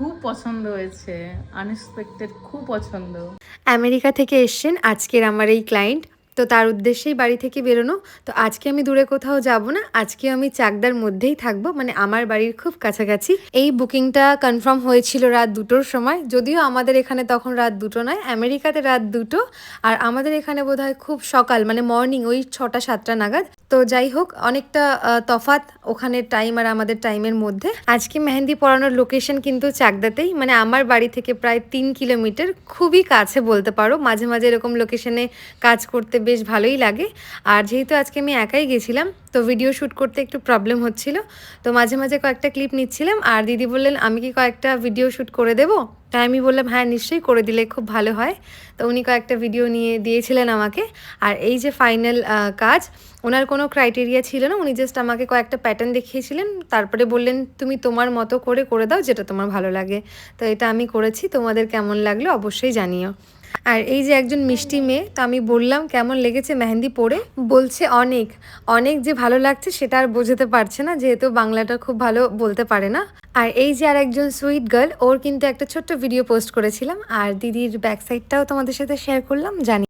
খুব পছন্দ হয়েছে, আনএক্সপেক্টেড, খুব পছন্দ। আমেরিকা থেকে এসছেন আজকের আমার এই ক্লায়েন্ট। তো তার উদ্দেশ্যেই বাড়ি থেকে বেরোনো। তো আজকে আমি দূরে কোথাও যাব না। আজকে আমি চাকদার মধ্যেই থাকবো, মানে আমার বাড়ির খুব কাছাকাছি। এই বুকিংটা কনফার্ম হয়েছিল রাত ২টোর সময়। যদিও আমাদের এখানে তখন রাত ২টো নয়, আমেরিকাতে রাত ২টো। আর আমাদের এখানে বোধহয় খুব সকাল, মানে মর্নিং ওই ৬টা-৭টা নাগাদ। তো যাই হোক, অনেকটা তফাৎ ওখানের টাইম আর আমাদের টাইমের মধ্যে। আজকে মেহেন্দি পরানোর লোকেশন কিন্তু চাকদাতেই, মানে আমার বাড়ি থেকে প্রায় ৩ কিলোমিটার, খুবই কাছে বলতে পারো। মাঝে মাঝে এরকম লোকেশনে কাজ করতে বেশ ভালোই লাগে। আর যেহেতু আজকে আমি একাই গেছিলাম, তো ভিডিও শ্যুট করতে একটু প্রবলেম হচ্ছিল। তো মাঝে মাঝে কয়েকটা ক্লিপ নিচ্ছিলাম, আর দিদি বললেন আমি কি কয়েকটা ভিডিও শ্যুট করে দেবো। তাই আমি বললাম হ্যাঁ, নিশ্চয়ই করে দিলে খুব ভালো হয়। তো উনি কয়েকটা ভিডিও নিয়ে দিয়েছিলেন আমাকে। আর এই যে ফাইনাল কাজ, ওনার কোনো ক্রাইটেরিয়া ছিল না, উনি জাস্ট আমাকে কয়েকটা প্যাটার্ন দেখিয়েছিলেন, তারপরে বললেন তুমি তোমার মতো করে দাও, যেটা তোমার ভালো লাগে। তো এটা আমি করেছি, তোমাদের কেমন লাগলো অবশ্যই জানিও। আর এই যে একজন মিষ্টি মেয়ে, তো আমি বললাম কেমন লেগেছে মেহেন্দি পরে, বলছে অনেক অনেক যে ভালো লাগছে সেটা আর বোঝাতে পারছে না, যেহেতু বাংলাটা খুব ভালো বলতে পারে না। আর এই যে আর একজন সুইট গার্ল, ওর কিন্তু একটা ছোট্ট ভিডিও পোস্ট করেছিলাম, আর দিদির ব্যাক সাইডটাও তোমাদের সাথে শেয়ার করলাম, জানি